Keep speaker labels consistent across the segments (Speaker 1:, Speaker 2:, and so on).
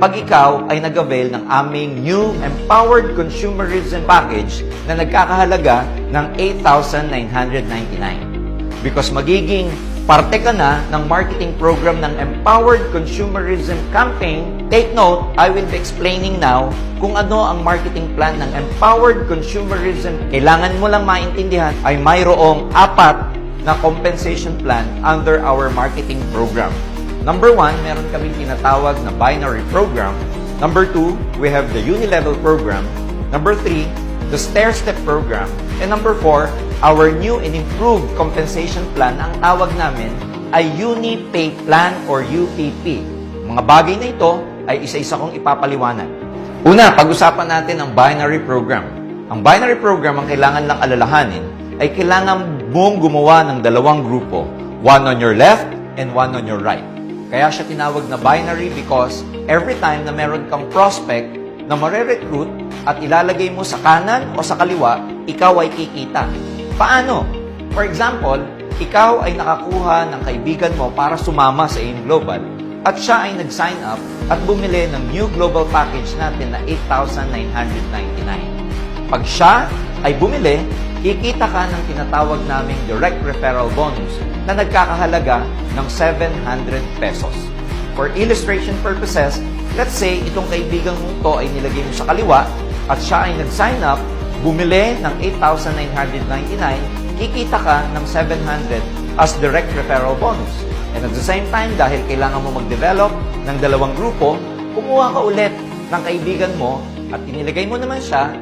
Speaker 1: pag ikaw ay nag-avail ng aming new Empowered Consumerism Package na nagkakahalaga ng 8,999. Because magiging parte ka na ng marketing program ng Empowered Consumerism Campaign, take note, I will be explaining now kung ano ang marketing plan ng Empowered Consumerism. Kailangan mo lang maintindihan ay mayroong 4 na compensation plan under our marketing program. Number 1, meron kaming tinatawag na binary program. Number 2, we have the unilevel program. Number 3, the stair-step program. And number 4, our new and improved compensation plan, ang tawag namin ay UniPay Plan or UPP. Mga bagay na ito ay isa-isa kong ipapaliwanag. Una, pag-usapan natin ang binary program. Ang binary program, ang kailangan lang alalahanin, ay kailangan mong gumawa ng 2 grupo. One on your left and one on your right. Kaya siya tinawag na binary because every time na meron kang prospect na mare-recruit at ilalagay mo sa kanan o sa kaliwa, ikaw ay kikita. Paano? For example, ikaw ay nakakuha ng kaibigan mo para sumama sa AIM Global at siya ay nag-sign up at bumili ng new global package natin na 8,999. Pag siya ay bumili, kikita ka ng tinatawag naming direct referral bonus na nagkakahalaga ng 700 pesos. For illustration purposes, let's say itong kaibigan mo to ay nilagay mo sa kaliwa at siya ay nag-sign up, bumili ng 8,999, kikita ka ng 700 as direct referral bonus. And at the same time, dahil kailangan mo mag-develop ng 2 grupo, kumuha ka ulit ng kaibigan mo at inilagay mo naman siya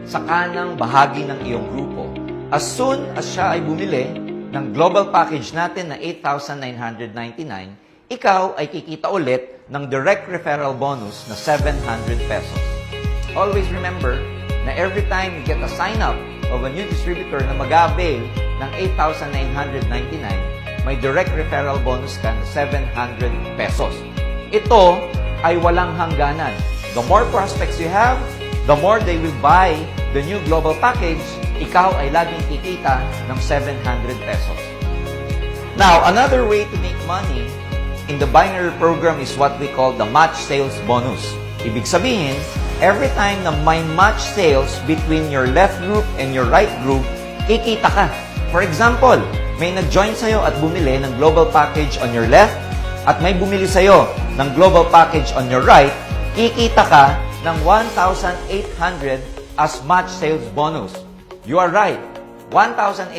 Speaker 1: sa kanang bahagi ng iyong grupo. As soon as siya ay bumili ng global package natin na 8,999, ikaw ay kikita ulit ng direct referral bonus na 700 pesos. Always remember na every time you get a sign-up of a new distributor na mag-avail ng 8,999, may direct referral bonus ka na 700 pesos. Ito ay walang hangganan. The more prospects you have, the more they will buy the new global package, ikaw ay laging kikita ng 700 pesos. Now, another way to make money in the binary program is what we call the match sales bonus. Ibig sabihin, every time na may match sales between your left group and your right group, kikita ka. For example, may nag-join sa'yo at bumili ng global package on your left at may bumili sa'yo ng global package on your right, kikita ka ng 1,800 as match sales bonus. You are right. 1,800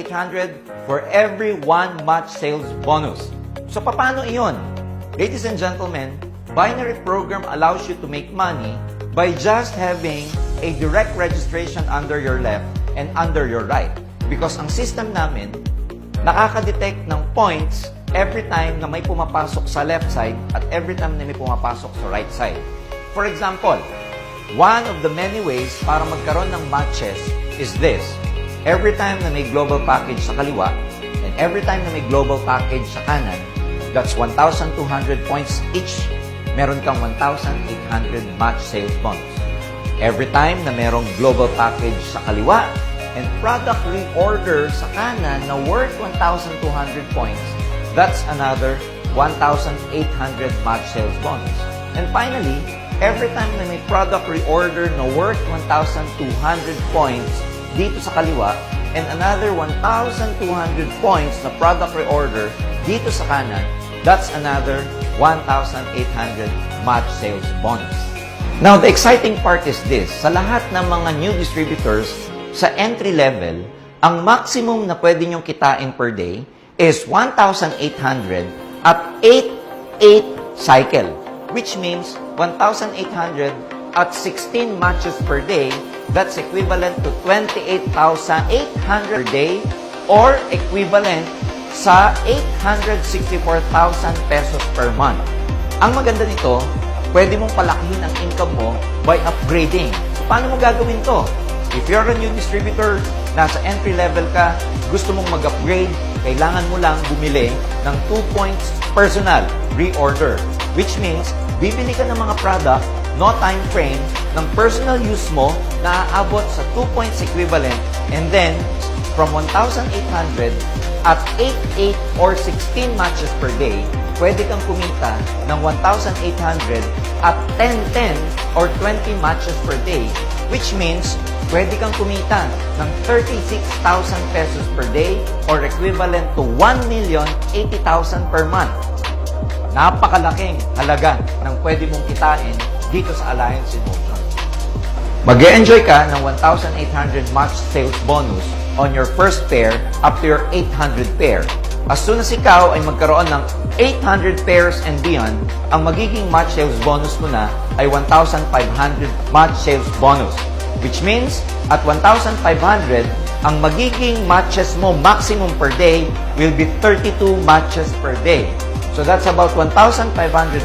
Speaker 1: for every 1 match sales bonus. So, paano iyon? Ladies and gentlemen, binary program allows you to make money by just having a direct registration under your left and under your right. Because ang system namin, nakaka-detect ng points every time na may pumapasok sa left side at every time na may pumapasok sa right side. For example, one of the many ways para magkaroon ng matches is this. Every time na may global package sa kaliwa and every time na may global package sa kanan, that's 1,200 points each. Meron kang 1,800 match sales bonus. Every time na merong global package sa kaliwa and product reorder sa kanan na worth 1,200 points, that's another 1,800 match sales bonus. And finally, every time na may product reorder na worth 1,200 points dito sa kaliwa and another 1,200 points na product reorder dito sa kanan, that's another 1,800 match sales bonus. Now, the exciting part is this. Sa lahat ng mga new distributors sa entry level, ang maximum na pwede nyong kitain per day is 1,800 at 8 cycle, which means 1,800 at 16 matches per day. That's equivalent to 28,800 per day or equivalent sa 864,000 pesos per month. Ang maganda nito, pwede mong palakihin ang income mo by upgrading. Paano mo gagawin to? If you're a new distributor, nasa entry level ka, gusto mong mag-upgrade, kailangan mo lang bumili ng 2 points personal reorder. Which means, bibili ka ng mga product, no time frame, ng personal use mo na aabot sa 2 points equivalent and then from 1,800 at 8, 8, or 16 matches per day, pwede kang kumita ng 1,800 at 10, 10, or 20 matches per day, which means pwede kang kumita ng 36,000 pesos per day or equivalent to 1,080,000 per month. Napakalaking halaga ng pwede mong kitain dito sa Alliance in Motion. Mag-e-enjoy ka ng 1,800 match sales bonus on your first pair up to your 800 pair. As soon as ikaw ay magkaroon ng 800 pairs and beyond, ang magiging match sales bonus mo na ay 1,500 match sales bonus. Which means, at 1,500, ang magiging matches mo maximum per day will be 32 matches per day. So that's about 1,500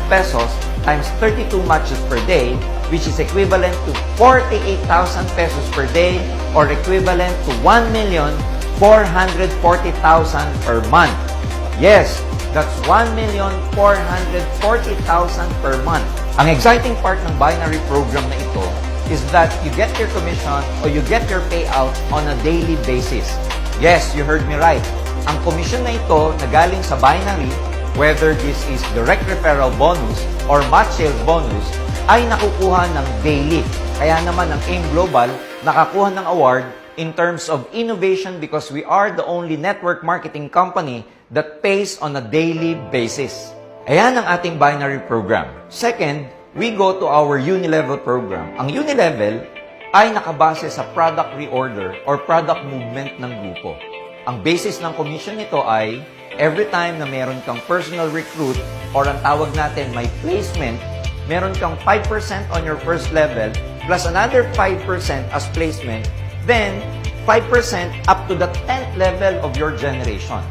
Speaker 1: pesos times 32 matches per day, which is equivalent to 48,000 pesos per day or equivalent to 1,440,000 per month. Yes, that's 1,440,000 per month. Ang exciting part ng binary program na ito is that you get your commission or you get your payout on a daily basis. Yes, you heard me right. Ang commission na ito na galing sa binary, whether this is direct referral bonus or match sales bonus, ay nakukuha ng daily. Kaya naman ang AIM Global nakakuha ng award in terms of innovation because we are the only network marketing company that pays on a daily basis. Ayan ang ating binary program. Second, we go to our Unilevel program. Ang Unilevel ay nakabase sa product reorder or product movement ng grupo. Ang basis ng commission nito ay every time na meron kang personal recruit or ang tawag natin may placement, meron kang 5% on your first level plus another 5% as placement, then 5% up to the 10th level of your generation.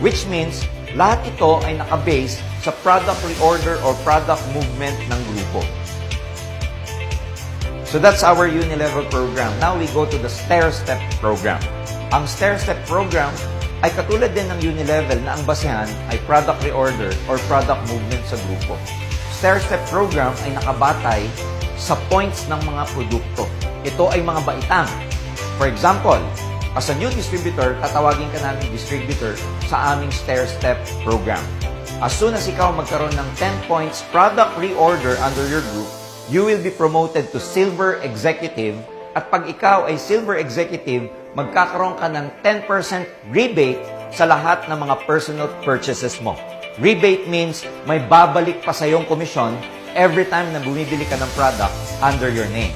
Speaker 1: Which means, lahat ito ay nakabase sa product reorder or product movement ng grupo. So that's our Unilevel program. Now we go to the stair-step program. Ang stair-step program ay katulad din ng Unilevel na ang basehan ay product reorder or product movement sa grupo. Stair-step program ay nakabatay sa points ng mga produkto. Ito ay mga baitang. For example, as a new distributor, tatawagin ka namin distributor sa aming stair-step program. As soon as ikaw magkaroon ng 10 points product reorder under your group, you will be promoted to Silver Executive. At pag ikaw ay Silver Executive, magkakaroon ka ng 10% rebate sa lahat ng mga personal purchases mo. Rebate means may babalik pa sa iyong komisyon every time na bumibili ka ng product under your name.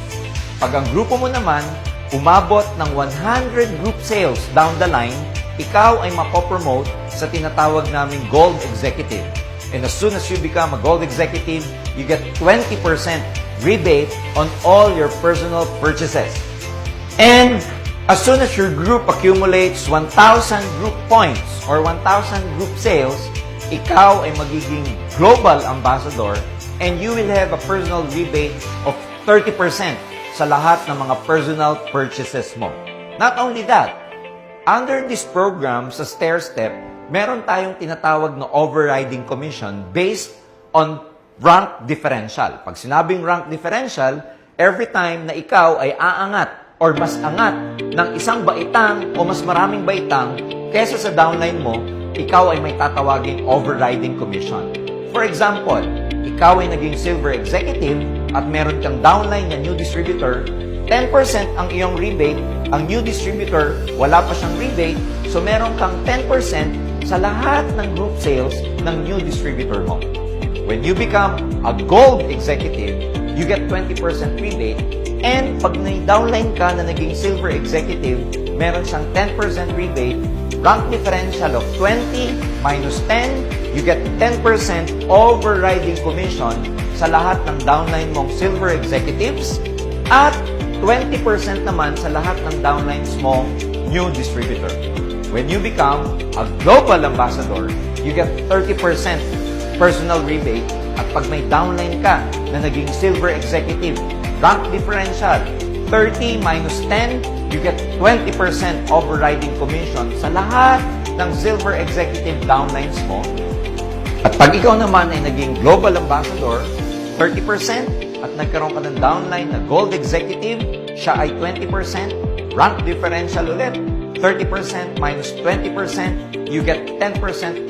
Speaker 1: Pag ang grupo mo naman, umabot ng 100 group sales down the line, ikaw ay mapopromote sa tinatawag naming Gold Executive. And as soon as you become a Gold Executive, you get 20% rebate on all your personal purchases. And as soon as your group accumulates 1,000 group points or 1,000 group sales, ikaw ay magiging global ambassador and you will have a personal rebate of 30% sa lahat ng mga personal purchases mo. Not only that, under this program sa stair-step, meron tayong tinatawag na overriding commission based on rank differential. Pag sinabing rank differential, every time na ikaw ay aangat or mas angat ng isang baitang o mas maraming baitang kesa sa downline mo, ikaw ay may tatawaging overriding commission. For example, ikaw ay naging Silver Executive at meron kang downline na new distributor, 10% ang iyong rebate, ang new distributor, wala pa siyang rebate, so meron kang 10% sa lahat ng group sales ng new distributor mo. When you become a Gold Executive, you get 20% rebate, and pag na-downline ka na naging Silver Executive, meron siyang 10% rebate, rank differential of 20 minus 10, you get 10% overriding commission sa lahat ng downline mong Silver Executives at 20% naman sa lahat ng downlines mong new distributor. When you become a global ambassador, you get 30% personal rebate at pag may downline ka na naging Silver Executive, rank differential, 30 minus 10, you get 20% overriding commission sa lahat ng Silver Executive downlines mo. At pag ikaw naman ay naging Global Ambassador, 30% at nagkaroon ka ng downline na Gold Executive, siya ay 20%, rank differential ulit, 30% minus 20%, you get 10%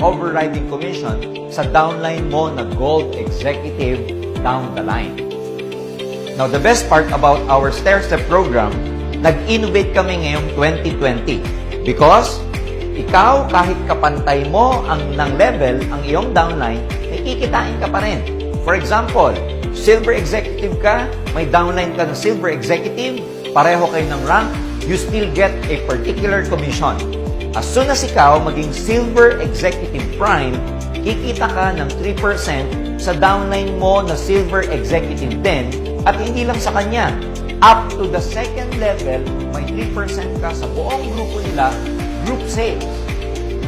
Speaker 1: overriding commission sa downline mo na Gold Executive down the line. Now, the best part about our stair-step program, nag-innovate kami ngayong 2020 because ikaw, kahit kapantay mo ng level, ang iyong downline, may kikitain ka pa rin. For example, Silver Executive ka, may downline ka ng Silver Executive, pareho kayo ng rank, you still get a particular commission. As soon as ikaw maging Silver Executive Prime, kikita ka ng 3% sa downline mo na Silver Executive din, at hindi lang sa kanya. Up to the second level, may 3% ka sa buong grupo nila, group sales.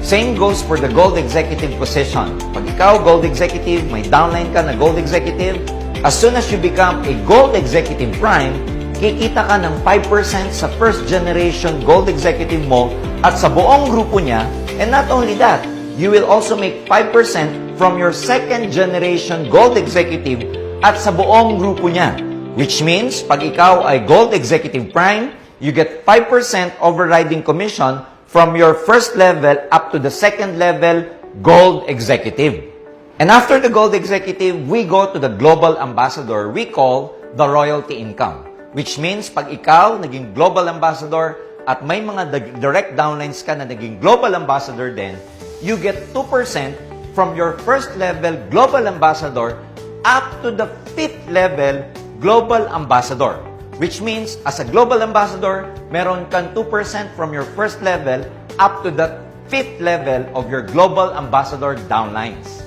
Speaker 1: Same goes for the Gold Executive position. Pag ikaw, Gold Executive, may downline ka na Gold Executive, as soon as you become a Gold Executive Prime, kikita ka ng 5% sa first generation Gold Executive mo at sa buong grupo niya. And not only that, you will also make 5% from your second generation Gold Executive at sa buong grupo niya. Which means, pag ikaw ay Gold Executive Prime, you get 5% overriding commission from your first level up to the second level Gold Executive. And after the Gold Executive, we go to the Global Ambassador we call the royalty income. Which means, pag ikaw naging Global Ambassador at may mga direct downlines ka na naging Global Ambassador din, you get 2% from your first level Global Ambassador up to the 5th level Global Ambassador. Which means, as a Global Ambassador, meron kang 2% from your first level up to the 5th level of your Global Ambassador downlines.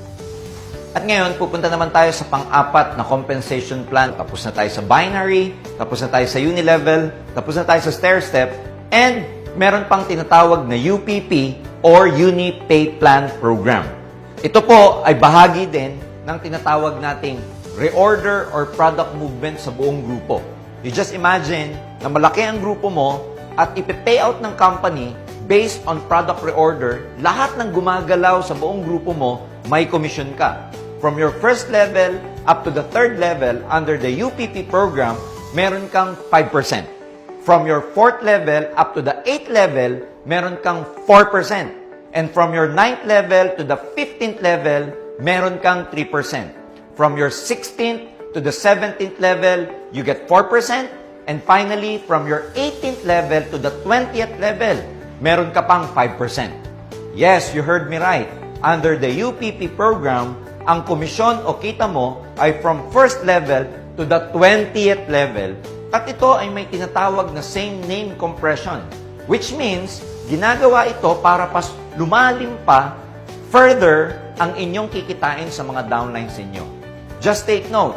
Speaker 1: At ngayon, pupunta naman tayo sa pang-apat na compensation plan. Tapos na tayo sa binary, tapos na tayo sa unilevel, tapos na tayo sa stair-step, and meron pang tinatawag na UPP or Uni-Pay Plan Program. Ito po ay bahagi din ng tinatawag nating reorder or product movement sa buong grupo. You just imagine na malaki ang grupo mo at ipe-payout ng company based on product reorder, lahat ng gumagalaw sa buong grupo mo, may commission ka. From your first level up to the third level under the UPP program, meron kang 5%. From your fourth level up to the 8th level, meron kang 4%. And from your 9th level to the 15th level, meron kang 3%. From your 16th to the 17th level, you get 4%. And finally, from your 18th level to the 20th level, meron ka pang 5%. Yes, you heard me right. Under the UPP program, ang komisyon o kita mo ay from first level to the 20th level. At ito ay may tinatawag na same name compression. Which means, ginagawa ito para pas lumalim pa further ang inyong kikitain sa mga downlines ninyo. Just take note,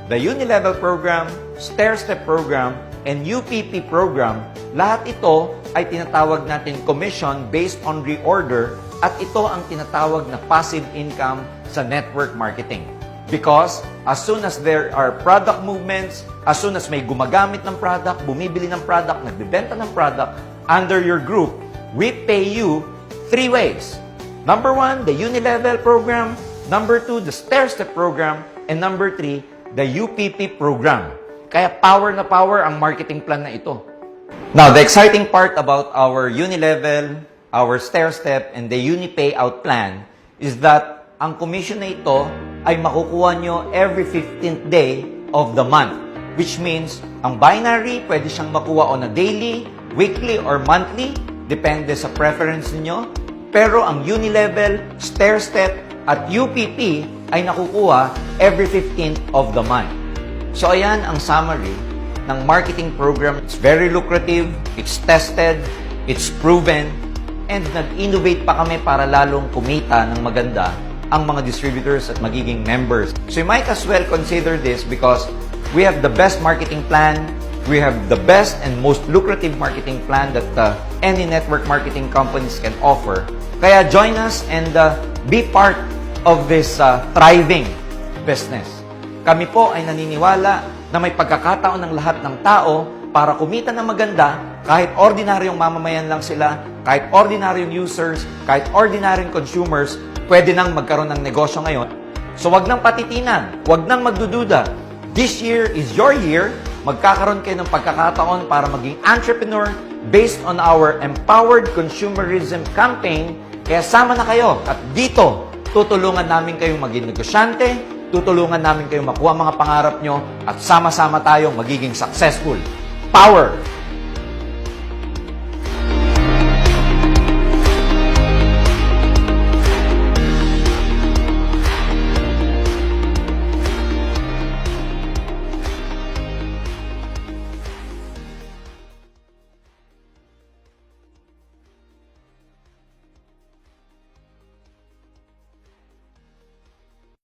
Speaker 1: the Unilevel program, stair-step program, and UPP program, lahat ito ay tinatawag natin commission based on reorder at ito ang tinatawag na passive income sa network marketing. Because as soon as there are product movements, as soon as may gumagamit ng product, bumibili ng product, nagbibenta ng product under your group, we pay you 3 ways. Number 1, the Unilevel program. Number 2, the stair-step program. And number 3, the UPP program. Kaya power na power ang marketing plan na ito. Now, the exciting part about our Unilevel, our stair-step, and the Uni-Payout plan is that ang commission na ito ay makukuha nyo every 15th day of the month. Which means, ang binary, pwede siyang makuha on a daily, weekly, or monthly, depende sa preference niyo. Pero ang Unilevel, stair-step, at UPP ay nakukuha every 15th of the month. So ayan ang summary ng marketing program. It's very lucrative, it's tested, it's proven, and nag-innovate pa kami para lalong kumita ng maganda ang mga distributors at magiging members. So you might as well consider this because we have the best marketing plan, we have the best and most lucrative marketing plan that any network marketing companies can offer. Kaya join us and be part of this thriving business. Kami po ay naniniwala na may pagkakataon ng lahat ng tao para kumita ng maganda kahit ordinaryong mamamayan lang sila, kahit ordinaryong users, kahit ordinaryong consumers, pwede nang magkaroon ng negosyo ngayon. So wag nang patitinan, wag nang magdududa. This year is your year. Magkakaroon kayo ng pagkakataon para maging entrepreneur, based on our Empowered Consumerism Campaign. Kaya sama na kayo at dito, tutulungan namin kayong maging negosyante, tutulungan namin kayong makuha mga pangarap nyo at sama-sama tayong magiging successful. Power!